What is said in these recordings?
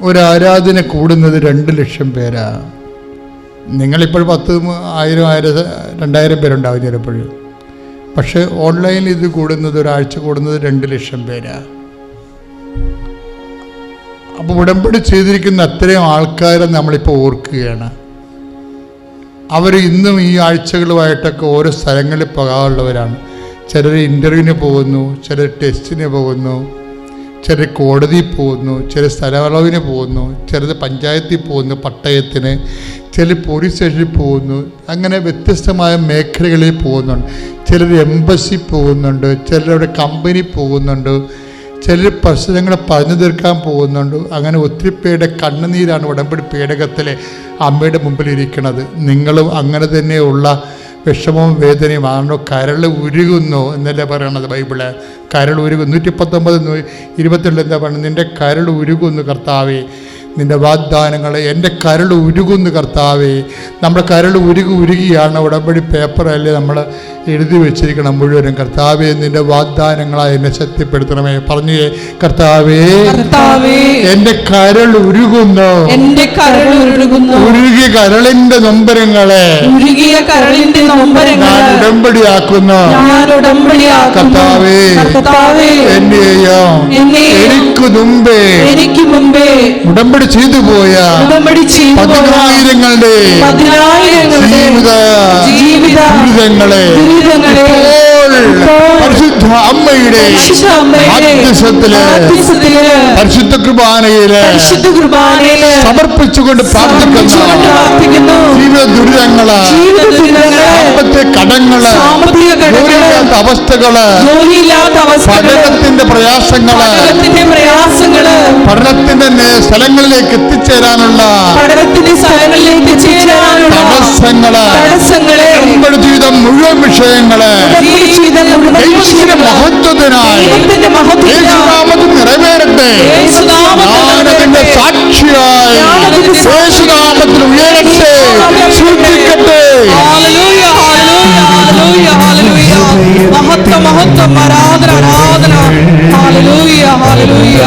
ഒരു ആരാധന കൂടുന്നത് 2 ലക്ഷം പേരാ. നിങ്ങളിപ്പോൾ 10,000, 2,000 പേരുണ്ടാവും ചിലപ്പോൾ. പക്ഷെ ഓൺലൈനിൽ ഇത് കൂടുന്നത്, ഒരാഴ്ച കൂടുന്നത് 2 ലക്ഷം പേരാ. അപ്പോൾ ഉടമ്പടി ചെയ്തിരിക്കുന്ന അത്രയും ആൾക്കാരെ നമ്മളിപ്പോൾ ഓർക്കുകയാണ്. അവർ ഇന്നും ഈ ആഴ്ചകളുമായിട്ടൊക്കെ ഓരോ സ്ഥലങ്ങളിൽ പോകാനുള്ളവരാണ്. ചിലർ ഇൻ്റർവ്യൂവിന് പോകുന്നു, ചിലർ ടെസ്റ്റിന് പോകുന്നു, ചിലർ കോടതിയിൽ പോകുന്നു, ചിലർ സ്ഥലവളവിന് പോകുന്നു, ചിലർ പഞ്ചായത്തിൽ പോകുന്നു, പട്ടയത്തിന്, ചിലർ പോലീസ് സ്റ്റേഷനിൽ പോകുന്നു. അങ്ങനെ വ്യത്യസ്തമായ മേഖലകളിൽ പോകുന്നുണ്ട്. ചിലർ എംബസി പോകുന്നുണ്ട്, ചിലരുടെ കമ്പനി പോകുന്നുണ്ട്, ചിലർ പ്രശ്നങ്ങൾ പറഞ്ഞു തീർക്കാൻ പോകുന്നുണ്ട്. അങ്ങനെ ഒത്തിരി പേരുടെ കണ്ണുനീരാണ് ഉടമ്പടി പേടകത്തിലെ അമ്മയുടെ മുമ്പിൽ ഇരിക്കുന്നത്. നിങ്ങളും അങ്ങനെ തന്നെയുള്ള വിഷമവും വേദനയും ആണോ? കരൾ ഉരുകുന്നു എന്നല്ലേ പറയണത് ബൈബിള്. കരൾ ഉരുകുന്നു. 119, 22 എന്താ പറയുന്നത്? നിൻ്റെ കരൾ ഉരുകുന്നു കർത്താവേ, നിൻ്റെ വാഗ്ദാനങ്ങൾ എൻ്റെ കരൾ ഉരുകുന്നു കർത്താവേ. നമ്മുടെ കരൾ ഉരുകിയാണ് ഉടമ്പടി പേപ്പറല്ലേ നമ്മൾ എഴുതി വെച്ചിരിക്കണം മുഴുവനും. കർത്താവേ, നിൻ്റെ വാഗ്ദാനങ്ങളായി എന്നെ ശക്തിപ്പെടുത്തണമേ. പറഞ്ഞേ, കർത്താവേ എൻ്റെ കരൾ ഉരുകുന്നു, ഉരുകിയ കരളിൻ്റെ നൊമ്പരങ്ങളെ ഞാൻ ഉടമ്പടിയാക്കുന്നു. കർത്താവേ, എന്നെയും എനിക്ക് മുമ്പേ ഉടമ്പടി ചെയ്തു പോയ 10,000ങ്ങളുടെ ജീവിത ദുരിതങ്ങളെ പരിശുദ്ധ അമ്മയുടെ മധ്യസ്ഥത്തില് പരിശുദ്ധ കുർബാനയില് സമർപ്പിച്ചുകൊണ്ട് പ്രാർത്ഥിക്കുന്നു. ജീവിത ദുരിതങ്ങള്, സാമ്പത്തിക കടങ്ങള്, ജോലിയില്ലാത്ത അവസ്ഥകള്, പഠനത്തിന്റെ പ്രയാസങ്ങള്, പഠനത്തിന്റെ സ്ഥലങ്ങളിലേക്ക് എത്തിച്ചേരാനുള്ള തടസ്സങ്ങള്, നമ്മുടെ ജീവിതം മുഴുവൻ വിഷയങ്ങള് യേശുവിന്റെ മഹത്വത്തിനായി യേശുനാമത്തിൽ നിറവേറട്ടെ. ഞാനതിന്റെ സാക്ഷിയായി യേശുനാമത്തിൽ ഉയരട്ടെ, സൂക്ഷിക്കട്ടെ. മഹത്വം, ആരാധന. Hallelujah, hallelujah.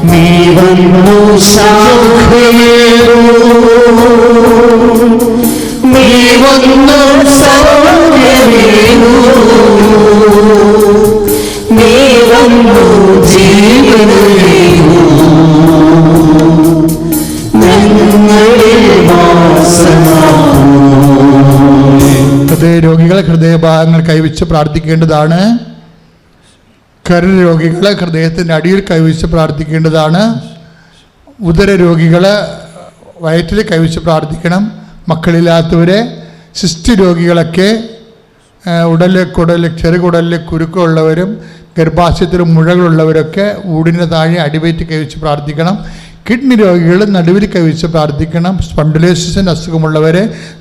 നീ വന്നു സൗഖ്യമേറൂ, നീ വന്നു സൗഖ്യമേറൂ, നീ വന്നു ജീവനേറൂ, ഞങ്ങളിൽ വാസമാകൂ. ഹൃദയരോഗികളെ ഹൃദയഭാഗങ്ങൾ കൈവച്ച് പ്രാർത്ഥിക്കേണ്ടതാണ്. കരൾ രോഗികളെ ഹൃദയത്തിൻ്റെ അടിയിൽ കൈവച്ച് പ്രാർത്ഥിക്കേണ്ടതാണ്. ഉദര രോഗികളെ വയറ്റിൽ കൈവച്ച് പ്രാർത്ഥിക്കണം. മക്കളില്ലാത്തവരെ, സിസ്റ്റ് രോഗികളൊക്കെ ചെറുകുടലിൽ കുരുക്കമുള്ളവരും ഗർഭാശയത്തിൽ മുഴകളുള്ളവരൊക്കെ ഊടിന് താഴെ അടിവയറ്റ് കൈവച്ച് പ്രാർത്ഥിക്കണം. കിഡ്നി രോഗികൾ നടുവിൽ കൈവച്ച് പ്രാർത്ഥിക്കണം. സ്പോണ്ടിലോസിസിൻ്റെ അസുഖമുള്ളവർ,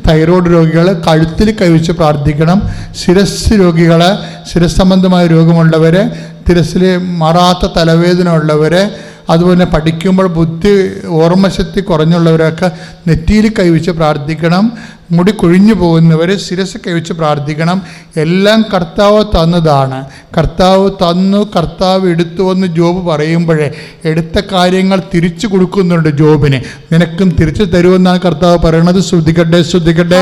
തൈറോയ്ഡ് രോഗികൾ കഴുത്തിൽ കൈവച്ച് പ്രാർത്ഥിക്കണം. ശിരസ് രോഗികൾ, ശിരസ് സംബന്ധമായ രോഗമുള്ളവർ, ശിരസിൽ മാറാത്ത തലവേദന ഉള്ളവർ, അതുപോലെ പഠിക്കുമ്പോൾ ബുദ്ധി ഓർമ്മശക്തി കുറഞ്ഞുള്ളവരൊക്കെ നെറ്റിയിൽ കൈവച്ച് പ്രാർത്ഥിക്കണം. മുടി കൊഴിഞ്ഞു പോകുന്നവർ ശിരസ് കൈവച്ച് പ്രാർത്ഥിക്കണം. എല്ലാം കർത്താവ് തന്നതാണ്. കർത്താവ് തന്നു, കർത്താവ് എടുത്തു എന്ന് ജോബ് പറയുമ്പോഴേ എടുത്ത കാര്യങ്ങൾ തിരിച്ചു കൊടുക്കുന്നുണ്ട് ജോബിന്. നിനക്കും തിരിച്ചു തരുമെന്നാണ് കർത്താവ് പറയണത്. ശ്രദ്ധിക്കട്ടെ, ശ്രദ്ധിക്കട്ടെ.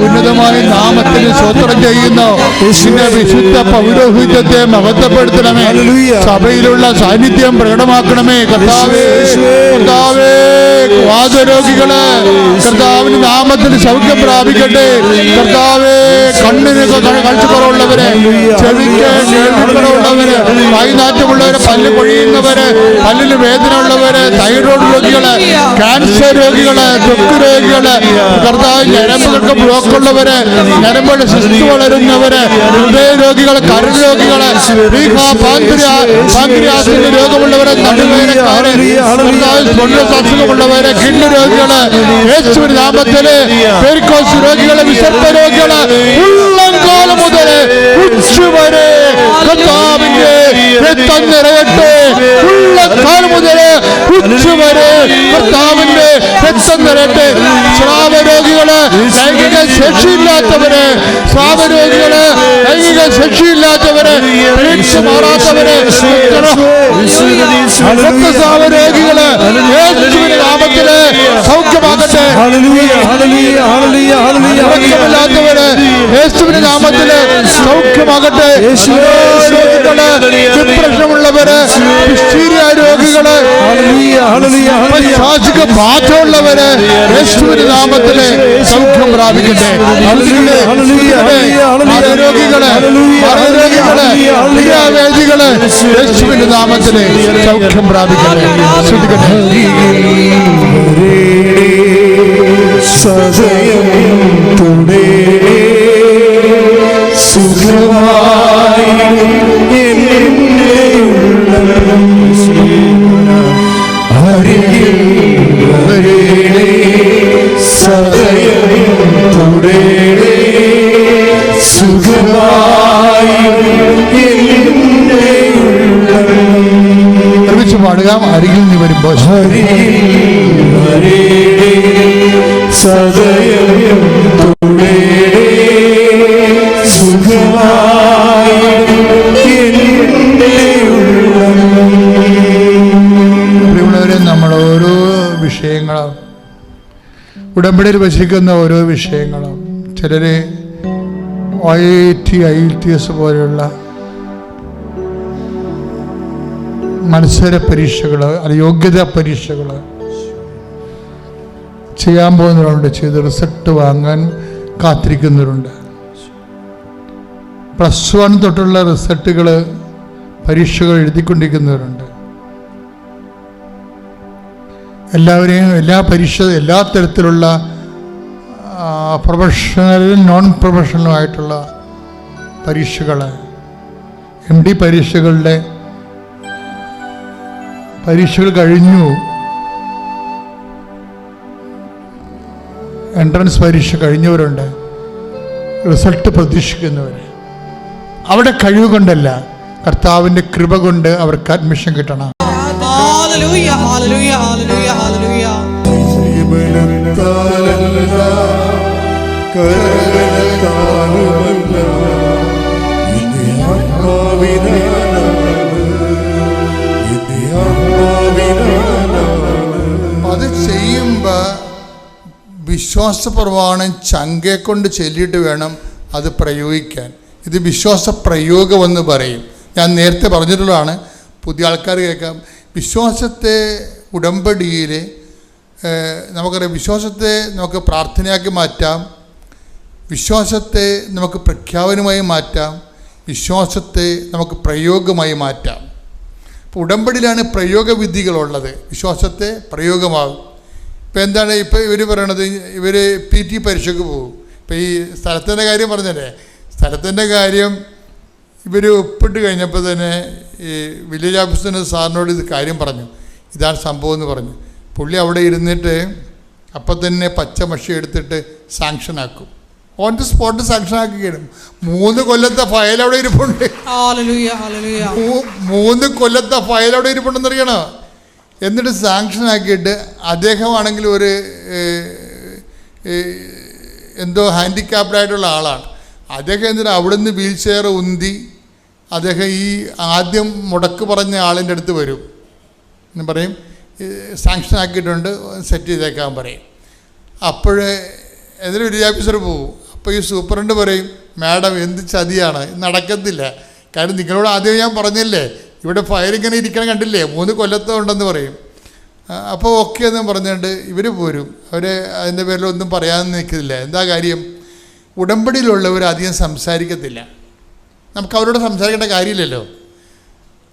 ഉന്നതമായ നാമത്തിന് സ്തോത്രം ചെയ്യുന്നു. വിശുദ്ധ പൗരോഹിത്യത്തെ മഹത്വപ്പെടുത്തണമേ. സഭയിലുള്ള സാന്നിധ്യം പ്രകടമാക്കണമേ. കർത്താവേ, കർത്താവേ, വാദരോഗികള് കർത്താവിന്റെ നാമത്തിൽ സൗഖ്യം പ്രാപിക്കട്ടെ. കർത്താവേ, കണ്ണിന് കാഴ്ചക്കുറവുള്ളവര്, ചെവിക്ക് കേൾവിക്കുറവുള്ളവര്, വായ്നാറ്റമുള്ളവര്, പല്ല് പൊഴിയുന്നവര്, പല്ലിന് വേദന ഉള്ളവര്, തൈറോയ്ഡ് രോഗികള്, ക്യാൻസർ രോഗികള്, ത്വക്ക് രോഗികള്, കർത്താവ് ഞരമ്പുകൾക്ക് ബ്ലോക്കുള്ളവര്, ഞരമ്പുകളുടെ സിസ്റ്റ് വളരുന്നവര്, ഹൃദയ രോഗികള്, കരൾ രോഗികള്, പാൻക്രിയാസിന്റെ രോഗമുള്ളവര്, നടുവേദനക്കാര്, അസുഖമുള്ളവര്, കിഡ്നി രോഗികള്, യേശുവിന്റെ നാമത്തില് പെരിക്കോസ് രോഗികള്, വിശർത്ത രോഗികള്, ഉള്ളംകാലം മുതൽ ഉച്ചവരെ കർത്താവിന്റെ രക്തം നിറയട്ടെ. ഉള്ളക്കാലം മുതൽ യേശുവരെ കർത്താവിന്റെ രക്തം നിറയട്ടെ. സ്രാവരോഗികള്, ലൈംഗിക ശേഷിയില്ലാത്തവര്, സ്രാവരോഗികള്, ലൈംഗിക ശേഷിയില്ലാത്തവര്, മാറാത്തവര്, രക്തസ്രാവരോഗികള് യേശുവിന്റെ നാമത്തില് സൗഖ്യമാകട്ടെ. ില്ലാത്തവര് യേശുവിന്റെ നാമത്തില് സൗഖ്യമാകട്ടെ. ഡിപ്രഷനുള്ളവര്, രോഗികള്, ശാസിക ബാധയുള്ളവര് യേശുവിന്റെ നാമത്തില് സൗഖ്യം പ്രാപിക്കട്ടെ. രോഗികള്, വേദികള് യേശുവിന്റെ നാമത്തില് സൗഖ്യം പ്രാപിക്കട്ടെ. ശ്രദ്ധിക്കട്ടെ. സദയത്തോടെ സുഖമായി സദയത്തോടെ സുഖമായി ഒരുമിച്ച് പാടുക. അരികിൽ നിന്ന് വരുമ്പോൾ സദയത്തോടെ സുഖമായി പ്രിയമുള്ളവരെ, നമ്മൾ ഓരോ വിഷയങ്ങളും ഉടമ്പടിയിൽ വച്ചിരിക്കുന്ന ഓരോ വിഷയങ്ങളും ചിലര് IITS പോലെയുള്ള മത്സര പരീക്ഷകൾ, യോഗ്യതാ പരീക്ഷകൾ ചെയ്യാൻ പോകുന്നവരുണ്ട്. ചെയ്ത് റിസൾട്ട് വാങ്ങാൻ കാത്തിരിക്കുന്നവരുണ്ട്. +1 തൊട്ടുള്ള റിസൾട്ടുകൾ, പരീക്ഷകൾ എഴുതിക്കൊണ്ടിരിക്കുന്നവരുണ്ട്. എല്ലാവരെയും എല്ലാ തരത്തിലുള്ള പ്രൊഫഷണലും നോൺ പ്രൊഫഷണലുമായിട്ടുള്ള പരീക്ഷകൾ, MD പരീക്ഷകൾ കഴിഞ്ഞു. എൻട്രൻസ് പരീക്ഷ കഴിഞ്ഞവരുണ്ട്. റിസൾട്ട് പ്രതീക്ഷിക്കുന്നവർ. അവിടെ കഴിവ് കൊണ്ടല്ല, കർത്താവിൻ്റെ കൃപ കൊണ്ട് അവർക്ക് അഡ്മിഷൻ കിട്ടണം. Hallelujah, hallelujah, hallelujah, hallelujah. അത് ചെയ്യുമ്പോ വിശ്വാസപ്രമാണം ചങ്കെ കൊണ്ട് ചൊല്ലിയിട്ട് വേണം അത് പ്രയോഗിക്കാൻ. ഇത് വിശ്വാസ പ്രയോഗമെന്ന് പറയും. ഞാൻ നേരത്തെ പറഞ്ഞിട്ടുള്ളതാണ്, പുതിയ ആൾക്കാർ കേൾക്കാം. വിശ്വാസത്തെ ഉടമ്പടിയിൽ നമുക്കറിയാം, വിശ്വാസത്തെ നമുക്ക് പ്രാർത്ഥനയാക്കി മാറ്റാം, വിശ്വാസത്തെ നമുക്ക് പ്രഖ്യാപനമായി മാറ്റാം, വിശ്വാസത്തെ നമുക്ക് പ്രയോഗമായി മാറ്റാം. ഇപ്പോൾ ഉടമ്പടിയിലാണ് പ്രയോഗവിധികളുള്ളത്. വിശ്വാസത്തെ പ്രയോഗമാകും. ഇപ്പോൾ എന്താണ് ഇപ്പോൾ ഇവർ പറയണത്? ഇവർ PT പരീക്ഷയ്ക്ക് പോകും. ഇപ്പോൾ ഈ സ്ഥലത്തിൻ്റെ കാര്യം പറഞ്ഞല്ലേ, സ്ഥലത്തിൻ്റെ കാര്യം ഇവർ ഒപ്പിട്ട് കഴിഞ്ഞപ്പോൾ തന്നെ ഈ വില്ലേജ് ഓഫീസറിന് സാറിനോട് ഇത് കാര്യം പറഞ്ഞു, ഇതാണ് സംഭവം എന്ന് പറഞ്ഞു. പുള്ളി അവിടെ ഇരുന്നിട്ട് അപ്പം തന്നെ പച്ച മഷി എടുത്തിട്ട് സാങ്ഷനാക്കും. ഓൺ ദി സ്പോട്ട് സാങ്ഷനാക്കുകയാണ്. 3 കൊല്ലത്തെ ഫയൽ അവിടെ ഇരിപ്പുണ്ട്. 3 കൊല്ലത്തെ ഫയൽ അവിടെ ഇരിപ്പുണ്ടെന്ന് അറിയണോ? എന്നിട്ട് സാങ്ഷനാക്കിയിട്ട് അദ്ദേഹമാണെങ്കിൽ ഒരു എന്തോ ഹാൻഡിക്യാപ്ഡായിട്ടുള്ള ആളാണ്. അദ്ദേഹം എന്നിട്ട് അവിടെ നിന്ന് വീൽ ചെയർ ഉന്തി അദ്ദേഹം ഈ ആദ്യം മുടക്ക് പറഞ്ഞ ആളിൻ്റെ അടുത്ത് വരും എന്ന് പറയും, സാങ്ഷൻ ആക്കിയിട്ടുണ്ട്, സെറ്റ് ചെയ്തേക്കാൻ പറയും. അപ്പോഴേ എന്നിട്ട് വില്ലേജ് ഓഫീസർ പോകും. അപ്പോൾ ഈ സൂപ്രണ്ട് പറയും, മാഡം എന്ത് ചതിയാണ്, നടക്കത്തില്ല. കാര്യം നിങ്ങളോട് ആദ്യം ഞാൻ പറഞ്ഞില്ലേ, ഇവിടെ ഫയൽ ഇങ്ങനെ ഇരിക്കണം കണ്ടില്ലേ, 3 കൊല്ലത്തെ ഉണ്ടെന്ന് പറയും. അപ്പോൾ ഓക്കെ എന്ന് പറഞ്ഞുകൊണ്ട് ഇവർ പോരും. അവർ അതിൻ്റെ പേരിലൊന്നും പറയാൻ നിൽക്കില്ല. എന്താ കാര്യം? ഉടമ്പടിയിലുള്ളവർ അധികം സംസാരിക്കത്തില്ല. നമുക്ക് അവരോട് സംസാരിക്കേണ്ട കാര്യമില്ലല്ലോ.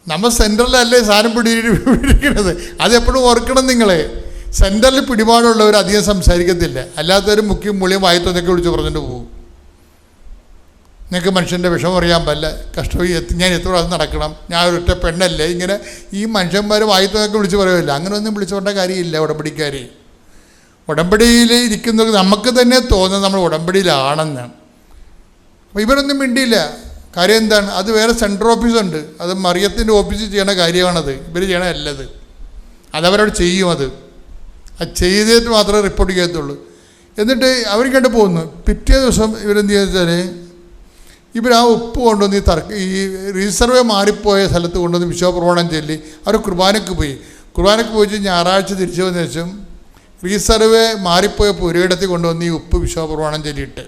നമ്മൾ സെൻറ്ററിലല്ലേ സാധനം പിടിക്കുന്നത്. അതെപ്പോഴും ഓർക്കണം നിങ്ങൾ. സെൻറ്ററിൽ പിടിപാടുള്ളവർ അധികം സംസാരിക്കത്തില്ല. അല്ലാത്തവർ മുഖ്യം മൂല്യം വായത്തൊന്നൊക്കെ വിളിച്ച് പറഞ്ഞിട്ട് പോകും. നിങ്ങൾക്ക് മനുഷ്യൻ്റെ വിഷമം അറിയാൻ പറ്റില്ല, കഷ്ടം, ഞാൻ എത്ര പ്രാവശ്യം നടക്കണം, ഞാൻ ഒരൊറ്റ പെണ്ണല്ലേ, ഇങ്ങനെ ഈ മനുഷ്യന്മാർ വായത്തൊന്നൊക്കെ വിളിച്ച് പറയുമല്ലോ. അങ്ങനെയൊന്നും വിളിച്ചുകൊണ്ട കാര്യമില്ല. ഉടമ്പടിക്കാർ ഉടമ്പടിയിൽ ഇരിക്കുന്നത് നമുക്ക് തന്നെ തോന്നുന്നത് നമ്മൾ ഉടമ്പടിയിലാണെന്ന്. അപ്പോൾ ഇവരൊന്നും മിണ്ടിയില്ല. കാര്യം എന്താണ്? അത് വേറെ സെൻട്രൽ ഓഫീസുണ്ട്, അത് മറിയത്തിൻ്റെ ഓഫീസിൽ ചെയ്യണ കാര്യമാണത്. ഇവർ ചെയ്യണ അല്ലത്. അതവരോട് ചെയ്യും. അത് ചെയ്തിട്ട് മാത്രമേ റിപ്പോർട്ട് ചെയ്യത്തുള്ളൂ. എന്നിട്ട് അവർ കണ്ടു പോകുന്നു. പിറ്റേ ദിവസം ഇവരെന്ത് ചെയ്താൽ ഇവർ ആ ഉപ്പ് കൊണ്ടുവന്ന് ഈ റീസർവേ മാറിപ്പോയ സ്ഥലത്ത് കൊണ്ടുവന്ന് വിശ്വപ്രമാണം ചൊല്ലി അവർ കുർബാനയ്ക്ക് പോയി. കുർബാനയ്ക്ക് പോയിട്ട് ഞായറാഴ്ച തിരിച്ചു വന്ന ശേഷം റീസർവേ മാറിപ്പോയ പുരയിടത്തിൽ കൊണ്ടുവന്ന് ഈ ഉപ്പ് വിശ്വപ്രമാണം ചൊല്ലിയിട്ട്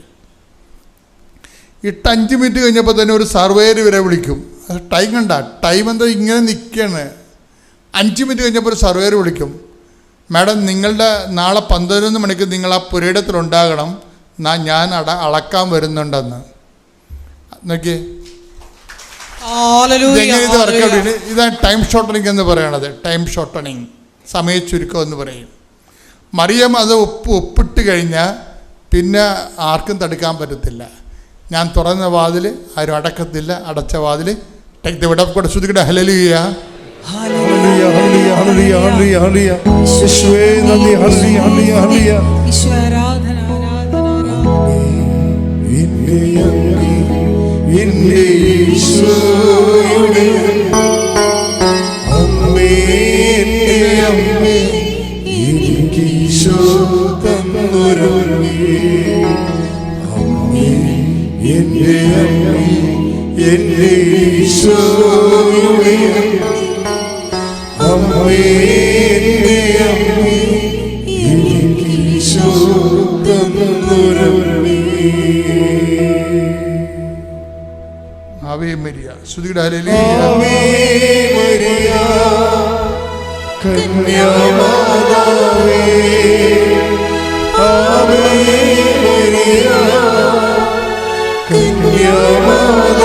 5 മിനിറ്റ് കഴിഞ്ഞപ്പോൾ തന്നെ ഒരു സർവേയർ ഇവരെ വിളിക്കും. അത് ടൈം കണ്ട ടൈം എന്താ ഇങ്ങനെ നിൽക്കുകയാണ്. 5 മിനിറ്റ് കഴിഞ്ഞപ്പോൾ ഒരു സർവേയർ വിളിക്കും. മാഡം നിങ്ങളുടെ നാളെ 11 മണിക്ക് നിങ്ങൾ ആ പുരയിടത്തിലുണ്ടാകണം, ഞാൻ അളക്കാൻ വരുന്നുണ്ടെന്ന്. നോക്കിയേ, ഇതെങ്ങനെ ഇത് വർക്കൗട്ട്. ഇതാണ് ടൈം ഷോർട്ടണിങ് എന്ന് പറയണത്. ടൈം ഷോർട്ടണിങ്, സമയ ചുരുക്കം എന്ന് പറയും. മറിയം അത് ഒപ്പിട്ട് കഴിഞ്ഞാൽ പിന്നെ ആർക്കും തടുക്കാൻ പറ്റത്തില്ല. ഞാൻ തുറന്ന വാതിൽ ആരും അടക്കത്തില്ല, അടച്ച വാതിൽ ഇവിടെ കൂടെ ശ്രദ്ധിക്കട്ടെ. Hallelujah, hallelujah, hallelujah, hallelujah, hallelujah. യേശുവേ നന്ദി, ഹല്ലേലൂയ, ഹല്ലേലൂയ, ഹല്ലേലൂയ. ഈശോയെ ആരാധന, ആരാധന, ആരാധന. എന്റെ ഈശോയുടെ അമ്മേ, എന്റെ അമ്മേ, എനിക്ക് ഈശോ തന്നൊരമ്മേ. അമ്മേ, എന്റെ അമ്മേ, എന്റെ ഈശോയുടെ അമ്മേ, എന്റെ അമ്മേ, എനിക്ക് ഈശോ തന്നൊരമ്മേ. ആവേ മരിയ, ശ്രുതിയുടെ ഹല്ലേലൂയ. ആവേ മരിയ, കന്യാമാതാവേ, ആവേ മരിയ, കന്യാമാതാവേ,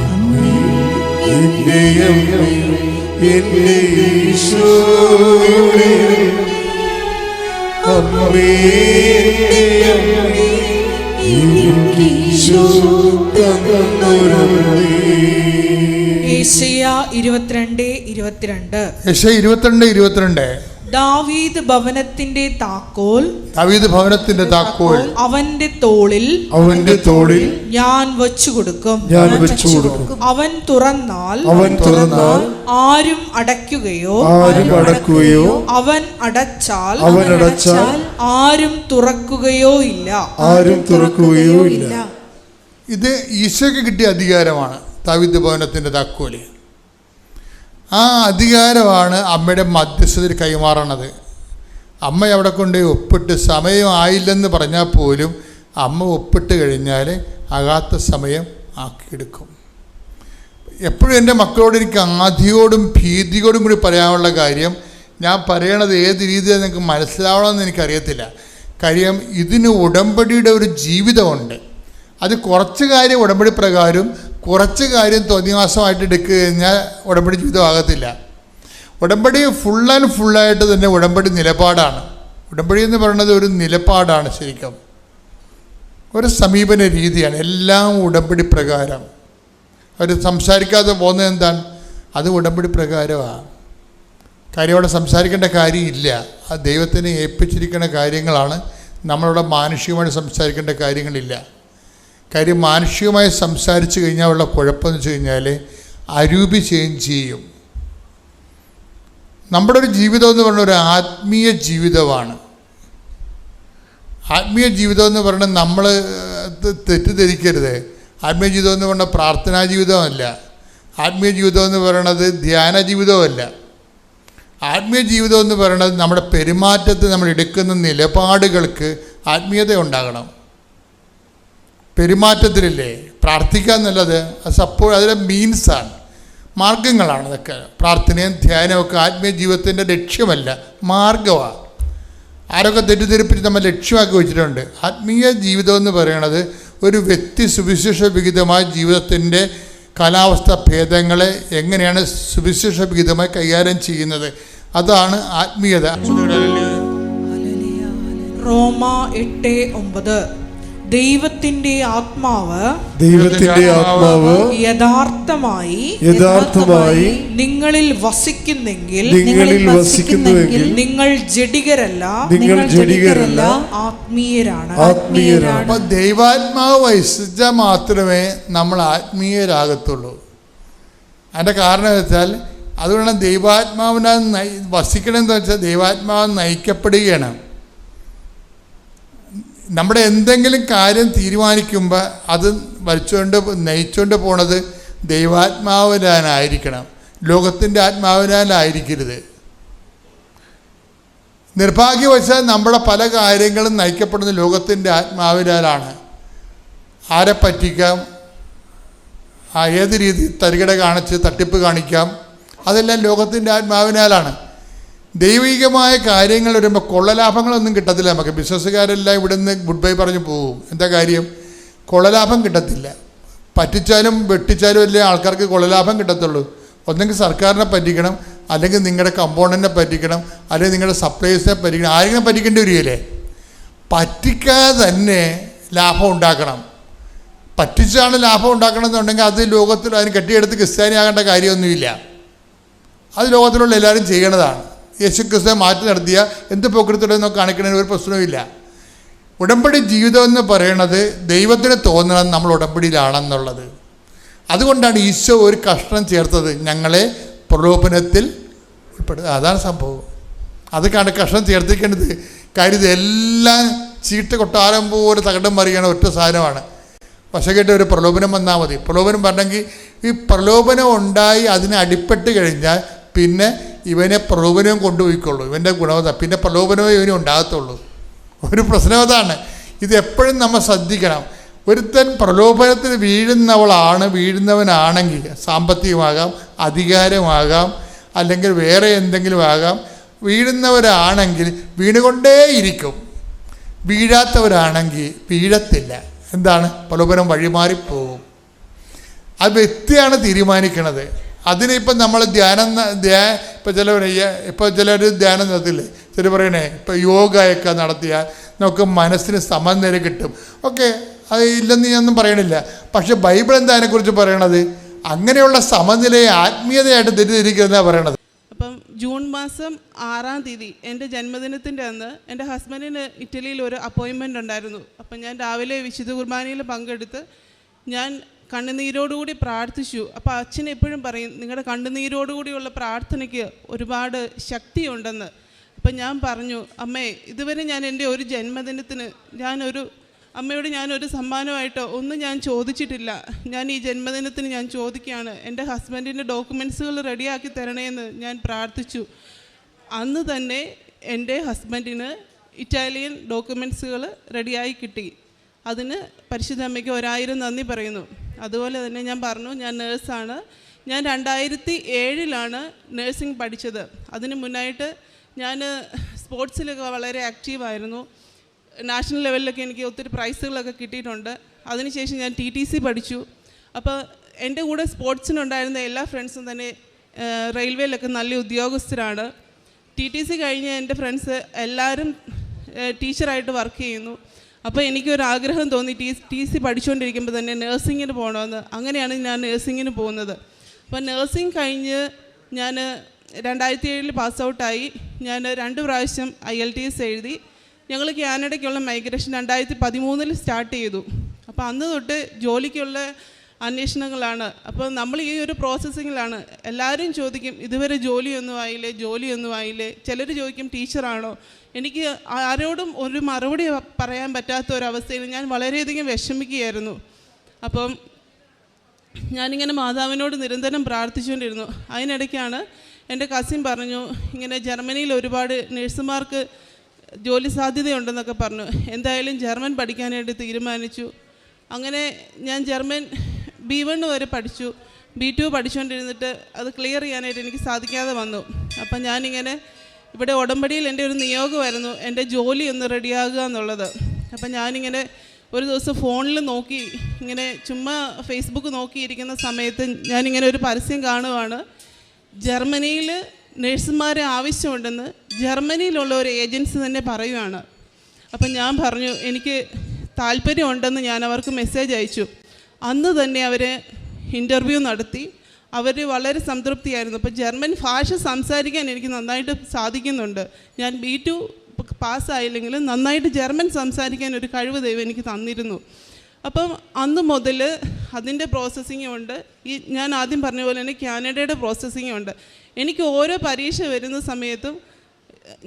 അമ്മേ, എന്റെ അമ്മേ, എന്റെ ഈശോയുടെ അമ്മേ, എന്റെ അമ്മേ, എനിക്ക് ഈശോ തന്നൊരമ്മേ. യെശയ്യാ 22:22. യെശയ്യാ 22:22. ദാവീദ് ഭവനത്തിന്റെ താക്കോൽ, ദാവീദ് ഭവനത്തിന്റെ താക്കോൽ അവന്റെ തോളിൽ ഞാൻ വച്ചു കൊടുക്കും. അവൻ തുറന്നാൽ ആരും അടയ്ക്കുകയോ അവൻ അടച്ചാൽ ആരും തുറക്കുകയോ ഇല്ല. ഇത് ഈശോയ്ക്ക് കിട്ടിയ അധികാരമാണ്. ദാവീദ് ഭവനത്തിന്റെ താക്കോല്, ആ അധികാരമാണ് അമ്മയുടെ മധ്യസ്ഥതയിൽ കൈമാറണത്. അമ്മ അവിടെ കൊണ്ട് ഒപ്പിട്ട് സമയം ആയില്ലെന്ന് പറഞ്ഞാൽ പോലും അമ്മ ഒപ്പിട്ട് കഴിഞ്ഞാൽ ആകാത്ത സമയം ആക്കിയെടുക്കും. എപ്പോഴും എൻ്റെ മക്കളോട് എനിക്ക് ആധിയോടും ഭീതിയോടും കൂടി പറയാനുള്ള കാര്യം, ഞാൻ പറയണത് ഏത് രീതിയിൽ നിങ്ങൾക്ക് മനസ്സിലാവണമെന്ന് എനിക്കറിയത്തില്ല. കാര്യം ഇതിന് ഉടമ്പടിയുടെ ഒരു ജീവിതമുണ്ട്. അത് കുറച്ച് കാര്യം ഉടമ്പടി പ്രകാരം, കുറച്ച് കാര്യം തോന്നിവാസമായിട്ട് എടുക്കുക കഴിഞ്ഞാൽ ഉടമ്പടി ജീവിതമാകത്തില്ല. ഉടമ്പടി ഫുൾ ആൻഡ് ഫുള്ളായിട്ട് തന്നെ ഉടമ്പടി നിലപാടാണ്. ഉടമ്പടി എന്ന് പറയുന്നത് ഒരു നിലപാടാണ്, ശരിക്കും ഒരു സമീപന രീതിയാണ്. എല്ലാം ഉടമ്പടി പ്രകാരം. അവർ സംസാരിക്കാതെ പോകുന്നത് എന്താണ്? അത് ഉടമ്പടി പ്രകാരമാണ്. കാര്യം അവിടെ സംസാരിക്കേണ്ട കാര്യമില്ല. ആ ദൈവത്തിനെ ഏൽപ്പിച്ചിരിക്കുന്ന കാര്യങ്ങളാണ്. നമ്മളവിടെ മാനുഷികമായിട്ട് സംസാരിക്കേണ്ട കാര്യങ്ങളില്ല. കാര്യം മാനുഷികമായി സംസാരിച്ചു കഴിഞ്ഞാൽ ഉള്ള കുഴപ്പമെന്ന് വെച്ച് കഴിഞ്ഞാൽ അരൂപി ചേഞ്ച് ചെയ്യും. നമ്മുടെ ഒരു ജീവിതം എന്ന് പറഞ്ഞ ഒരു ആത്മീയ ജീവിതമാണ്. ആത്മീയ ജീവിതം എന്ന് പറഞ്ഞാൽ നമ്മൾ തെറ്റിദ്ധരിക്കരുത്. ആത്മീയ ജീവിതം എന്ന് പറഞ്ഞാൽ പ്രാർത്ഥനാ ജീവിതമല്ല. ആത്മീയ ജീവിതം എന്ന് പറയുന്നത് ധ്യാന ജീവിതമല്ല. ആത്മീയ ജീവിതം എന്ന് പറയുന്നത് നമ്മുടെ പെരുമാറ്റത്തിൽ നമ്മൾ എടുക്കുന്ന നിലപാടുകൾക്ക് ആത്മീയത ഉണ്ടാകണം. പെരുമാറ്റത്തിലില്ലേ പ്രാർത്ഥിക്കുക എന്നുള്ളത് അതിലെ മീൻസാണ്, മാർഗങ്ങളാണ്. അതൊക്കെ പ്രാർത്ഥനയും ധ്യാനമൊക്കെ ആത്മീയ ജീവിതത്തിൻ്റെ ലക്ഷ്യമല്ല, മാർഗമാണ്. ആരൊക്കെ തെറ്റിദ്ധരിപ്പിച്ച് നമ്മൾ ലക്ഷ്യമാക്കി വെച്ചിട്ടുണ്ട്. ആത്മീയ ജീവിതം എന്ന് പറയുന്നത് ഒരു വ്യക്തി സുവിശേഷ വിഹിതമായ ജീവിതത്തിൻ്റെ കാലാവസ്ഥ ഭേദങ്ങളെ എങ്ങനെയാണ് സുവിശേഷ വിഹിതമായി കൈകാര്യം ചെയ്യുന്നത്, അതാണ് ആത്മീയത. റോമ 8:9. ദൈവത്തിന്റെ ആത്മാവ് യഥാർത്ഥമായി നിങ്ങളിൽ വസിക്കുന്നെങ്കിൽ നിങ്ങൾ ജഡികരല്ല ആത്മീയരാണ്. അപ്പൊ ദൈവാത്മാവ് വസിച്ചാൽ മാത്രമേ നമ്മൾ ആത്മീയരാകത്തുള്ളൂ. അതിൻ്റെ കാരണം വെച്ചാൽ അതുകൊണ്ട് ദൈവാത്മാവിനാൽ വസിക്കണമെന്ന് വെച്ചാൽ ദൈവാത്മാവ് നയിക്കപ്പെടുകയാണ്. നമ്മുടെ എന്തെങ്കിലും കാര്യം തീരുമാനിക്കുമ്പോൾ അത് നയിച്ചുകൊണ്ട് പോണത് ദൈവാത്മാവിനായിരിക്കണം, ലോകത്തിൻ്റെ ആത്മാവിനാലായിരിക്കരുത്. നിർഭാഗ്യവശാൽ നമ്മുടെ പല കാര്യങ്ങളും നയിക്കപ്പെടുന്നത് ലോകത്തിൻ്റെ ആത്മാവിനാലാണ്. ആരെ പറ്റിക്കാം, ഏത് രീതി തരികിട കാണിച്ച് തട്ടിപ്പ് കാണിക്കാം, അതെല്ലാം ലോകത്തിൻ്റെ ആത്മാവിനാലാണ്. ദൈവികമായ കാര്യങ്ങൾ വരുമ്പോൾ കൊള്ളലാഭങ്ങളൊന്നും കിട്ടത്തില്ല. നമുക്ക് ബിസിനസ്സുകാരെല്ലാം ഇവിടെ നിന്ന് ഗുഡ് ബൈ പറഞ്ഞു പോകും. എന്താ കാര്യം? കൊള്ളലാഭം കിട്ടത്തില്ല. പറ്റിച്ചാലും വെട്ടിച്ചാലും അല്ലേ ആൾക്കാർക്ക് കൊള്ളലാഭം കിട്ടത്തുള്ളൂ. ഒന്നെങ്കിൽ സർക്കാരിനെ പറ്റിക്കണം, അല്ലെങ്കിൽ നിങ്ങളുടെ കമ്പോണൻറ്റിനെ പറ്റിക്കണം, അല്ലെങ്കിൽ നിങ്ങളുടെ സപ്ലൈസിനെ പറ്റിക്കണം. ആരെങ്കിലും പറ്റിക്കേണ്ടി വരികയില്ലേ? പറ്റിക്കാതെ തന്നെ ലാഭം ഉണ്ടാക്കണം. പറ്റിച്ചാണ് ലാഭം ഉണ്ടാക്കണമെന്നുണ്ടെങ്കിൽ അത് ലോകത്തിൽ അതിന് കെട്ടിയെടുത്ത് ക്രിസ്ത്യാനിയാകേണ്ട കാര്യമൊന്നുമില്ല. അത് ലോകത്തിലുള്ള എല്ലാവരും ചെയ്യണതാണ്. യേശു ക്രിസ്തുവിനെ മാറ്റി നടത്തിയ എന്ത് പോക്കൃത്തിലെന്നോ കാണിക്കണതിന് ഒരു പ്രശ്നവുമില്ല. ഉടമ്പടി ജീവിതം എന്ന് പറയണത് ദൈവത്തിന് തോന്നണം നമ്മൾ ഉടമ്പടിയിലാണെന്നുള്ളത്. അതുകൊണ്ടാണ് ഈശോ ഒരു കഷ്ണം ചേർത്തത്, ഞങ്ങളെ പ്രലോഭനത്തിൽ ഉൾപ്പെടുത്തുക. അതാണ് സംഭവം. അതൊക്കെയാണ് കഷ്ണം ചേർത്തിക്കേണ്ടത്. കാര്യം ഇതെല്ലാം ചീട്ട് കൊട്ടാരം പോലെ തകടം മറിയണ ഒറ്റ സാധനമാണ്. വശകേട്ട് ഒരു പ്രലോഭനം വന്നാൽ മതി. പ്രലോഭനം പറഞ്ഞെങ്കിൽ ഈ പ്രലോഭനം ഉണ്ടായി അതിനെ അടിപ്പെട്ട് കഴിഞ്ഞാൽ പിന്നെ ഇവനെ പ്രലോഭനവും കൊണ്ടുപോയിക്കൊള്ളൂ. ഇവൻ്റെ ഗുണവത പിന്നെ പ്രലോഭനമേ ഇവനും ഉണ്ടാകത്തുള്ളൂ. ഒരു പ്രശ്നം അതാണ്. ഇത് എപ്പോഴും നമ്മൾ ശ്രദ്ധിക്കണം. ഒരുത്തൻ പ്രലോഭനത്തിൽ വീഴുന്നവനാണെങ്കിൽ സാമ്പത്തികമാകാം, അധികാരമാകാം, അല്ലെങ്കിൽ വേറെ എന്തെങ്കിലും ആകാം. വീഴുന്നവരാണെങ്കിൽ വീണുകൊണ്ടേയിരിക്കും. വീഴാത്തവരാണെങ്കിൽ വീഴത്തില്ല. എന്താണ്? പ്രലോഭനം വഴിമാറിപ്പോകും. അത് വ്യക്തിയാണ് തീരുമാനിക്കണത്. അതിനിപ്പം നമ്മൾ ഇപ്പോൾ ചിലർ ധ്യാനം നടത്തില്ലേ, ചില പറയണേ ഇപ്പോൾ യോഗയൊക്കെ നടത്തിയാൽ നമുക്ക് മനസ്സിന് സമനില കിട്ടും. ഓക്കെ, അത് ഇല്ലെന്ന് ഞാനൊന്നും പറയണില്ല. പക്ഷെ ബൈബിൾ എന്താ അതിനെക്കുറിച്ച് പറയണത്? അങ്ങനെയുള്ള സമനിലയെ ആത്മീയതയായിട്ട് തെറ്റിദ്ധരിക്കുന്നതാണ് പറയണത്. അപ്പം ജൂൺ മാസം 6-ാം തീയതി എൻ്റെ ജന്മദിനത്തിൻ്റെ അന്ന് എൻ്റെ ഹസ്ബൻഡിന് ഇറ്റലിയിൽ ഒരു അപ്പോയിൻമെൻ്റ് ഉണ്ടായിരുന്നു. അപ്പം ഞാൻ രാവിലെ വിശുദ്ധ കുർബാനയിൽ പങ്കെടുത്ത് ഞാൻ കണ്ണുനീരോടുകൂടി പ്രാർത്ഥിച്ചു. അപ്പോൾ അച്ഛൻ എപ്പോഴും പറയും, നിങ്ങളുടെ കണ്ണുനീരോടുകൂടിയുള്ള പ്രാർത്ഥനയ്ക്ക് ഒരുപാട് ശക്തിയുണ്ടെന്ന്. അപ്പം ഞാൻ പറഞ്ഞു, അമ്മേ, ഇതുവരെ ഞാൻ എൻ്റെ ഒരു ജന്മദിനത്തിന് അമ്മയോട് ഞാനൊരു സമ്മാനമായിട്ടോ ഒന്നും ഞാൻ ചോദിച്ചിട്ടില്ല. ഞാൻ ഈ ജന്മദിനത്തിന് ഞാൻ ചോദിക്കുകയാണ്, എൻ്റെ ഹസ്ബൻഡിൻ്റെ ഡോക്യുമെൻറ്റ്സുകൾ റെഡിയാക്കി തരണേന്ന് ഞാൻ പ്രാർത്ഥിച്ചു. അന്ന് തന്നെ എൻ്റെ ഹസ്ബൻഡിന് ഇറ്റാലിയൻ ഡോക്യുമെൻറ്റ്സുകൾ റെഡിയായി കിട്ടി. അതിന് പരിശുദ്ധ അമ്മയ്ക്ക് 1000 നന്ദി പറയുന്നു. അതുപോലെ തന്നെ ഞാൻ പറഞ്ഞു, ഞാൻ നേഴ്സാണ്. ഞാൻ 2007 നേഴ്സിംഗ് പഠിച്ചത്. അതിന് മുന്നായിട്ട് ഞാൻ സ്പോർട്സിലൊക്കെ വളരെ ആക്റ്റീവായിരുന്നു. നാഷണൽ ലെവലിലൊക്കെ എനിക്ക് ഒത്തിരി പ്രൈസുകളൊക്കെ കിട്ടിയിട്ടുണ്ട്. അതിനുശേഷം ഞാൻ TTC പഠിച്ചു. അപ്പോൾ എൻ്റെ കൂടെ സ്പോർട്സിനുണ്ടായിരുന്ന എല്ലാ ഫ്രണ്ട്സും തന്നെ റെയിൽവേയിലൊക്കെ നല്ല ഉദ്യോഗസ്ഥരാണ്. TTC കഴിഞ്ഞ് എൻ്റെ ഫ്രണ്ട്സ് എല്ലാവരും ടീച്ചറായിട്ട് വർക്ക് ചെയ്യുന്നു. അപ്പോൾ എനിക്കൊരാഗ്രഹം തോന്നി, TC പഠിച്ചുകൊണ്ടിരിക്കുമ്പോൾ തന്നെ നേഴ്സിങ്ങിന് പോകണമെന്ന്. അങ്ങനെയാണ് ഞാൻ നേഴ്സിങ്ങിന് പോകുന്നത്. അപ്പോൾ നേഴ്സിംഗ് കഴിഞ്ഞ് ഞാൻ 2007 പാസ് ഔട്ടായി. ഞാൻ 2 പ്രാവശ്യം IELTS എഴുതി. ഞങ്ങൾ കാനഡയ്ക്കുള്ള മൈഗ്രേഷൻ 2013 സ്റ്റാർട്ട് ചെയ്തു. അപ്പോൾ അന്ന് തൊട്ട് ജോലിക്കുള്ള അന്വേഷണങ്ങളാണ്. അപ്പോൾ നമ്മൾ ഈ ഒരു പ്രോസസ്സിങ്ങിലാണ്. എല്ലാവരും ചോദിക്കും, ഇതുവരെ ജോലിയൊന്നും ആയില്ലേ. ചിലർ ചോദിക്കും, ടീച്ചറാണോ? എനിക്ക് ആരോടും ഒരു മറുപടി പറയാൻ പറ്റാത്ത ഒരവസ്ഥയിൽ ഞാൻ വളരെയധികം വിഷമിക്കുകയായിരുന്നു. അപ്പം ഞാനിങ്ങനെ മാതാവിനോട് നിരന്തരം പ്രാർത്ഥിച്ചുകൊണ്ടിരുന്നു. അതിനിടയ്ക്കാണ് എൻ്റെ കസിൻ പറഞ്ഞു, ഇങ്ങനെ ജർമ്മനിയിൽ ഒരുപാട് നഴ്സുമാർക്ക് ജോലി സാധ്യതയുണ്ടെന്നൊക്കെ പറഞ്ഞു. എന്തായാലും ജർമ്മൻ പഠിക്കാനായിട്ട് തീരുമാനിച്ചു. അങ്ങനെ ഞാൻ ജർമ്മൻ B1 വരെ പഠിച്ചു. B2 പഠിച്ചുകൊണ്ടിരുന്നിട്ട് അത് ക്ലിയർ ചെയ്യാനായിട്ട് എനിക്ക് സാധിക്കാതെ വന്നു. അപ്പം ഞാനിങ്ങനെ ഇവിടെ ഉടമ്പടിയിൽ എൻ്റെ ഒരു നിയോഗമായിരുന്നു എൻ്റെ ജോലി ഒന്ന് റെഡിയാകുക എന്നുള്ളത്. അപ്പം ഞാനിങ്ങനെ ഒരു ദിവസം ഫോണിൽ നോക്കി, ഇങ്ങനെ ചുമ്മാ ഫേസ്ബുക്ക് നോക്കിയിരിക്കുന്ന സമയത്ത് ഞാനിങ്ങനെ ഒരു പരസ്യം കാണുവാണ്, ജർമ്മനിയിൽ നഴ്സുമാരെ ആവശ്യമുണ്ടെന്ന് ജർമ്മനിയിലുള്ള ഒരു ഏജൻസി തന്നെ പറയുകയാണ്. അപ്പം ഞാൻ പറഞ്ഞു, എനിക്ക് താല്പര്യമുണ്ടെന്ന് ഞാൻ അവർക്ക് മെസ്സേജ് അയച്ചു. അന്ന് തന്നെ അവർ ഇൻ്റർവ്യൂ നടത്തി. അവർ വളരെ സംതൃപ്തിയായിരുന്നു. അപ്പോൾ ജർമ്മൻ ഭാഷ സംസാരിക്കാൻ എനിക്ക് നന്നായിട്ട് സാധിക്കുന്നുണ്ട്. ഞാൻ B2 പാസ്സായില്ലെങ്കിലും നന്നായിട്ട് ജർമ്മൻ സംസാരിക്കാൻ ഒരു കഴിവ് ദൈവം എനിക്ക് തന്നിരുന്നു. അപ്പം അന്ന് മുതൽ അതിൻ്റെ പ്രോസസ്സിങ്ങും ഉണ്ട്. ഞാൻ ആദ്യം പറഞ്ഞ പോലെ തന്നെ കാനഡയുടെ പ്രോസസ്സിങ്ങും ഉണ്ട്. എനിക്ക് ഓരോ പരീക്ഷ വരുന്ന സമയത്തും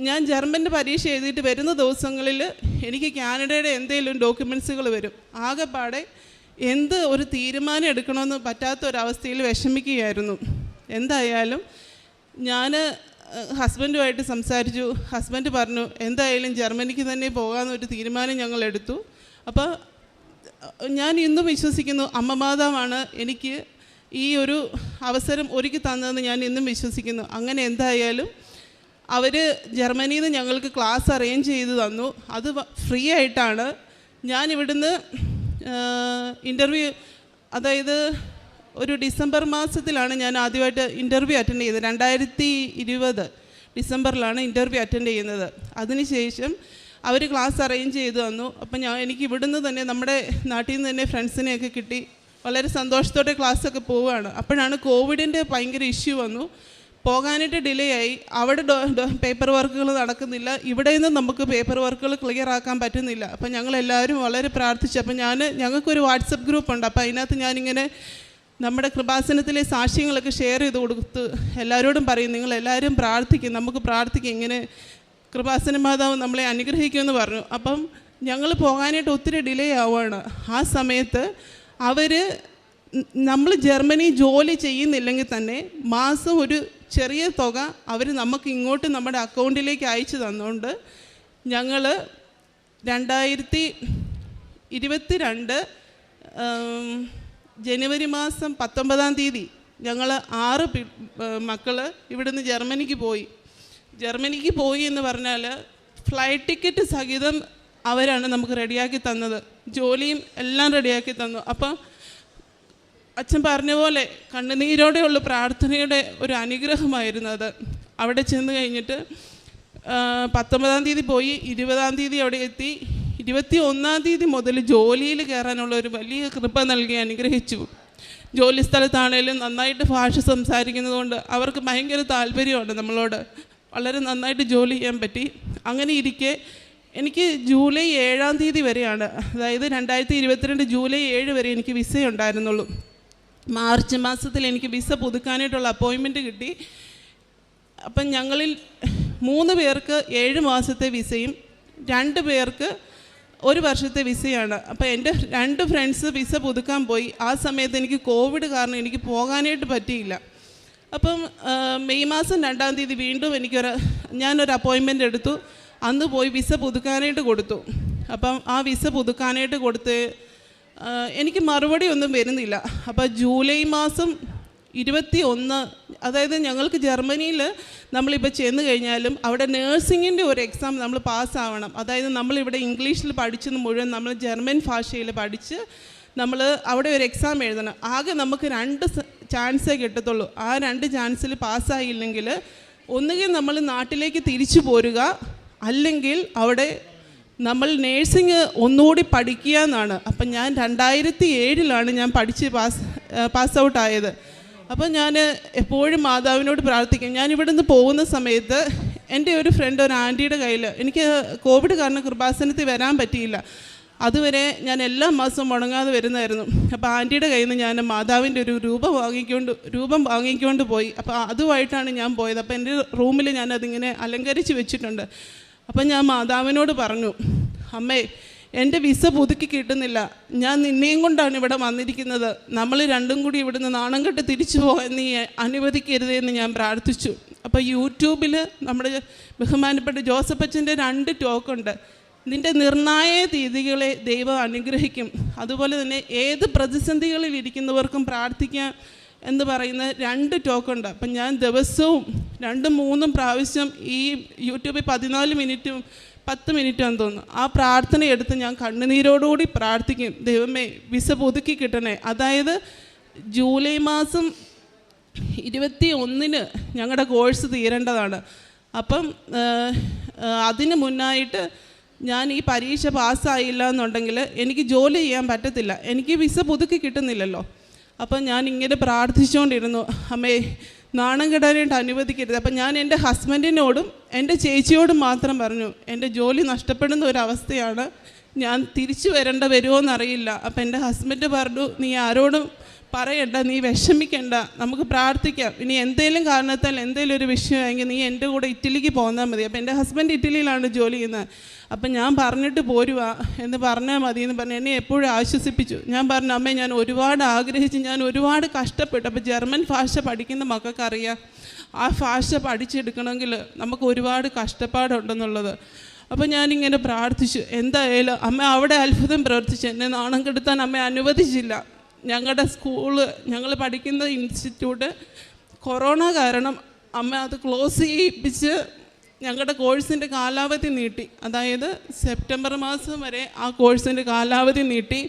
ഞാൻ ജർമ്മൻ്റെ പരീക്ഷ എഴുതിയിട്ട് വരുന്ന ദിവസങ്ങളിൽ എനിക്ക് കാനഡയുടെ എന്തെങ്കിലും ഡോക്യുമെൻസുകൾ വരും. ആകെപ്പാടെ എന്ത് ഒരു തീരുമാനം എടുക്കണമെന്ന് പറ്റാത്തൊരവസ്ഥയിൽ വിഷമിക്കുകയായിരുന്നു. എന്തായാലും ഞാൻ ഹസ്ബൻഡുമായിട്ട് സംസാരിച്ചു. ഹസ്ബൻഡ് പറഞ്ഞു എന്തായാലും ജർമ്മനിക്ക് തന്നെ പോകാമെന്നൊരു തീരുമാനം ഞങ്ങൾ എടുത്തു. അപ്പോൾ ഞാൻ ഇന്നും വിശ്വസിക്കുന്നു അമ്മ മാതാവാണ് എനിക്ക് ഈ ഒരു അവസരം ഒരുക്കി തന്നതെന്ന് ഞാൻ ഇന്നും വിശ്വസിക്കുന്നു. അങ്ങനെ എന്തായാലും അവർ ജർമ്മനിയിൽ നിന്ന് ഞങ്ങൾക്ക് ക്ലാസ് അറേഞ്ച് ചെയ്ത് തന്നു. അത് ഫ്രീ ആയിട്ടാണ്. ഞാൻ ഇവിടുന്ന് ഇൻ്റർവ്യൂ, അതായത് ഒരു ഡിസംബർ മാസത്തിലാണ് ഞാൻ ആദ്യമായിട്ട് ഇൻ്റർവ്യൂ അറ്റൻഡ് ചെയ്തത്. 2020 ഡിസംബറിലാണ് ഇൻ്റർവ്യൂ അറ്റൻഡ് ചെയ്യുന്നത്. അതിനുശേഷം അവർ ക്ലാസ് അറേഞ്ച് ചെയ്ത് തന്നു. അപ്പം എനിക്ക് ഇവിടുന്ന് തന്നെ നമ്മുടെ നാട്ടിൽ നിന്ന് തന്നെ ഫ്രണ്ട്സിനെയൊക്കെ കിട്ടി. വളരെ സന്തോഷത്തോടെ ക്ലാസ്സൊക്കെ പോവുകയാണ്. അപ്പോഴാണ് കോവിഡിൻ്റെ ഭയങ്കര ഇഷ്യൂ വന്നു. പോകാനായിട്ട് ഡിലേ ആയി. അവിടെ പേപ്പർ വർക്കുകൾ നടക്കുന്നില്ല. ഇവിടെ നിന്ന് നമുക്ക് പേപ്പർ വർക്കുകൾ ക്ലിയർ ആക്കാൻ പറ്റുന്നില്ല. അപ്പം ഞങ്ങളെല്ലാവരും വളരെ പ്രാർത്ഥിച്ചു. അപ്പം ഞങ്ങൾക്കൊരു വാട്സപ്പ് ഗ്രൂപ്പുണ്ട്. അപ്പം അതിനകത്ത് ഞാനിങ്ങനെ നമ്മുടെ കൃപാസനത്തിലെ സാക്ഷ്യങ്ങളൊക്കെ ഷെയർ ചെയ്ത് കൊടുത്ത് എല്ലാവരോടും പറയും നിങ്ങളെല്ലാവരും പ്രാർത്ഥിക്കും, നമുക്ക് പ്രാർത്ഥിക്കും, ഇങ്ങനെ കൃപാസന മാതാവ് നമ്മളെ അനുഗ്രഹിക്കുമെന്ന് പറഞ്ഞു. അപ്പം ഞങ്ങൾ പോകാനായിട്ട് ഒത്തിരി ഡിലേ ആവുകയാണ്. ആ സമയത്ത് നമ്മൾ ജർമ്മനി ജോലി ചെയ്യുന്നില്ലെങ്കിൽ തന്നെ മാസം ഒരു ചെറിയ തുക അവർ നമുക്ക് ഇങ്ങോട്ട് നമ്മുടെ അക്കൗണ്ടിലേക്ക് അയച്ചു തന്നുകൊണ്ട് ഞങ്ങൾ 2022 ജനുവരി മാസം 19-ാം തീയതി ഞങ്ങൾ 6 മക്കൾ ഇവിടുന്ന് ജർമ്മനിക്ക് പോയി. ജർമ്മനിക്ക് പോയി എന്ന് പറഞ്ഞാൽ ഫ്ലൈറ്റ് ടിക്കറ്റ് സഹിതം അവരാണ് നമുക്ക് റെഡിയാക്കി തന്നത്. ജോലിയും എല്ലാം റെഡിയാക്കി തന്നു. അപ്പം അച്ഛൻ പറഞ്ഞ പോലെ കണ്ണുനീരോടെയുള്ള പ്രാർത്ഥനയുടെ ഒരു അനുഗ്രഹമായിരുന്നു അത്. അവിടെ ചെന്ന് കഴിഞ്ഞിട്ട് 19-ാം തീയതി പോയി, 20-ാം തീയതി അവിടെ എത്തി. 21-ാം തീയതി മുതൽ ജോലിയിൽ കയറാനുള്ള ഒരു വലിയ കൃപ നൽകി അനുഗ്രഹിച്ചു. ജോലി സ്ഥലത്താണേലും നന്നായിട്ട് ഭാഷ സംസാരിക്കുന്നത് കൊണ്ട് അവർക്ക് ഭയങ്കര താല്പര്യമുണ്ട് നമ്മളോട്. വളരെ നന്നായിട്ട് ജോലി ചെയ്യാൻ പറ്റി. അങ്ങനെ ഇരിക്കെ എനിക്ക് ജൂലൈ 7-ാം തീയതി വരെയാണ്, അതായത് 2022 ജൂലൈ 7 വരെ എനിക്ക് വിസ ഉണ്ടായിരുന്നുള്ളൂ. മാർച്ച് മാസത്തിൽ എനിക്ക് വിസ പുതുക്കാനായിട്ടുള്ള അപ്പോയിൻമെൻറ്റ് കിട്ടി. അപ്പം ഞങ്ങളിൽ 3 പേർക്ക് 7 മാസത്തെ വിസയും 2 പേർക്ക് 1 വർഷത്തെ വിസയാണ്. അപ്പോൾ എൻ്റെ 2 ഫ്രണ്ട്സ് വിസ പുതുക്കാൻ പോയി. ആ സമയത്ത് എനിക്ക് കോവിഡ് കാരണം എനിക്ക് പോകാനായിട്ട് പറ്റിയില്ല. അപ്പം മെയ് മാസം 2-ാം തീയതി വീണ്ടും ഞാനൊരു അപ്പോയിൻമെൻ്റ് എടുത്തു. അന്ന് പോയി വിസ പുതുക്കാനായിട്ട് കൊടുത്തു. അപ്പം ആ വിസ പുതുക്കാനായിട്ട് കൊടുത്ത് എനിക്ക് മറുപടി ഒന്നും വരുന്നില്ല. അപ്പോൾ ജൂലൈ മാസം 21, അതായത് ഞങ്ങൾക്ക് ജർമ്മനിയിൽ നമ്മളിപ്പോൾ ചെന്ന് കഴിഞ്ഞാലും അവിടെ നേഴ്സിങ്ങിൻ്റെ ഒരു എക്സാം നമ്മൾ പാസ്സാവണം. അതായത് നമ്മളിവിടെ ഇംഗ്ലീഷിൽ പഠിച്ചത് മുഴുവൻ നമ്മൾ ജർമ്മൻ ഭാഷയിൽ പഠിച്ച് നമ്മൾ അവിടെ ഒരു എക്സാം എഴുതണം. ആകെ നമുക്ക് 2 ചാൻസേ കിട്ടത്തുള്ളൂ. ആ 2 ചാൻസിൽ പാസ്സായില്ലെങ്കിൽ ഒന്നുകിൽ നമ്മൾ നാട്ടിലേക്ക് തിരിച്ചു പോരുക, അല്ലെങ്കിൽ അവിടെ നമ്മൾ നേഴ്സിങ് ഒന്നുകൂടി പഠിക്കുക എന്നാണ്. അപ്പം ഞാൻ 2007 ഞാൻ പഠിച്ച് പാസ് ഔട്ട് ആയത്. അപ്പം ഞാൻ എപ്പോഴും മാതാവിനോട് പ്രാർത്ഥിക്കും. ഞാൻ ഇവിടുന്ന് പോകുന്ന സമയത്ത് എൻ്റെ ഒരു ഫ്രണ്ട്, ഒരു ആൻറ്റിയുടെ കയ്യിൽ, എനിക്ക് കോവിഡ് കാരണം കൃപാസനത്തിൽ വരാൻ പറ്റിയില്ല. അതുവരെ ഞാൻ എല്ലാ മാസവും മുടങ്ങാതെ വരുന്നതായിരുന്നു. അപ്പോൾ ആൻറ്റിയുടെ കയ്യിൽ നിന്ന് ഞാൻ മാതാവിൻ്റെ ഒരു രൂപം വാങ്ങിക്കൊണ്ട് പോയി. അപ്പോൾ അതുമായിട്ടാണ് ഞാൻ പോയത്. അപ്പോൾ എൻ്റെ റൂമിൽ ഞാനതിങ്ങനെ അലങ്കരിച്ച് വെച്ചിട്ടുണ്ട്. അപ്പം ഞാൻ മാതാവിനോട് പറഞ്ഞു, അമ്മേ എൻ്റെ വിസ പുതുക്കി കിട്ടുന്നില്ല, ഞാൻ നിന്നെയും കൊണ്ടാണ് ഇവിടെ വന്നിരിക്കുന്നത്, നമ്മൾ രണ്ടും കൂടി ഇവിടുന്ന് നാണം കെട്ട് തിരിച്ചു പോകാൻ നീ അനുവദിക്കരുതെന്ന് ഞാൻ പ്രാർത്ഥിച്ചു. അപ്പോൾ യൂട്യൂബിൽ നമ്മുടെ ബഹുമാനപ്പെട്ട ജോസഫ് അച്ഛൻ്റെ 2 ടോക്കുണ്ട്. നിൻ്റെ നിർണായക തീയതികളെ ദൈവം അനുഗ്രഹിക്കും, അതുപോലെ തന്നെ ഏത് പ്രതിസന്ധികളിൽ ഇരിക്കുന്നവർക്കും പ്രാർത്ഥിക്കാം എന്ന് പറയുന്ന 2 ടോക്കുണ്ട്. അപ്പം ഞാൻ ദിവസവും 2-3 പ്രാവശ്യം ഈ യൂട്യൂബിൽ 14 മിനിറ്റും 10 മിനിറ്റാന്ന് തോന്നുന്നു ആ പ്രാർത്ഥന എടുത്ത് ഞാൻ കണ്ണുനീരോടുകൂടി പ്രാർത്ഥിക്കും, ദൈവമേ വിസ പുതുക്കി കിട്ടണേ. അതായത് ജൂലൈ മാസം 21 ഞങ്ങളുടെ കോഴ്സ് തീരേണ്ടതാണ്. അപ്പം അതിന് മുന്നായിട്ട് ഞാൻ ഈ പരീക്ഷ പാസ്സായില്ല എന്നുണ്ടെങ്കിൽ എനിക്ക് ജോലി ചെയ്യാൻ പറ്റത്തില്ല, എനിക്ക് വിസ പുതുക്കി കിട്ടുന്നില്ലല്ലോ. അപ്പം ഞാൻ ഇങ്ങനെ പ്രാർത്ഥിച്ചുകൊണ്ടിരുന്നു, അമ്മേ നാണം കെടാനായിട്ട് അനുവദിക്കരുത്. അപ്പം ഞാൻ എൻ്റെ ഹസ്ബൻഡിനോടും എൻ്റെ ചേച്ചിയോടും മാത്രം പറഞ്ഞു, എൻ്റെ ജോലി നഷ്ടപ്പെടുന്ന ഒരവസ്ഥയാണ്, ഞാൻ തിരിച്ചു വരുമോ എന്നറിയില്ല. അപ്പം എൻ്റെ ഹസ്ബൻഡ് പറഞ്ഞു, നീ ആരോടും പറയണ്ട, നീ വിഷമിക്കണ്ട, നമുക്ക് പ്രാർത്ഥിക്കാം. ഇനി എന്തെങ്കിലും കാരണത്താൽ എന്തെങ്കിലും ഒരു വിഷയമെങ്കിൽ നീ എൻ്റെ കൂടെ ഇറ്റലിക്ക് പോന്നാൽ മതി. അപ്പം എൻ്റെ ഹസ്ബൻഡ് ഇറ്റലിയിലാണ് ജോലി ചെയ്യുന്നത്. അപ്പം ഞാൻ പറഞ്ഞിട്ട് പോരുവാ എന്ന് പറഞ്ഞാൽ മതി എന്ന് പറഞ്ഞ് എന്നെ എപ്പോഴും ആശ്വസിപ്പിച്ചു. ഞാൻ പറഞ്ഞു, അമ്മേ ഞാൻ ഒരുപാട് ആഗ്രഹിച്ച്, ഞാൻ ഒരുപാട് കഷ്ടപ്പെട്ടു. അപ്പോൾ ജർമ്മൻ ഭാഷ പഠിക്കുന്ന മക്കൾക്കറിയാം, ആ ഭാഷ പഠിച്ചെടുക്കണമെങ്കിൽ നമുക്ക് ഒരുപാട് കഷ്ടപ്പാടുണ്ടെന്നുള്ളത്. അപ്പോൾ ഞാനിങ്ങനെ പ്രാർത്ഥിച്ചു. എന്തായാലും അമ്മ അവിടെ അത്ഭുതം പ്രവർത്തിച്ചു. എന്നെ നാണം കെടുത്താൻ അമ്മ അനുവദിച്ചില്ല. ഞങ്ങളുടെ സ്കൂള്, ഞങ്ങൾ പഠിക്കുന്ന ഇൻസ്റ്റിറ്റ്യൂട്ട് കൊറോണ കാരണം അമ്മ അത് ക്ലോസ് ചെയ്യിപ്പിച്ച് ഞങ്ങളുടെ കോഴ്സിൻ്റെ കാലാവധി നീട്ടി. അതായത് സെപ്റ്റംബർ മാസം വരെ ആ കോഴ്സിൻ്റെ കാലാവധി നീട്ടി.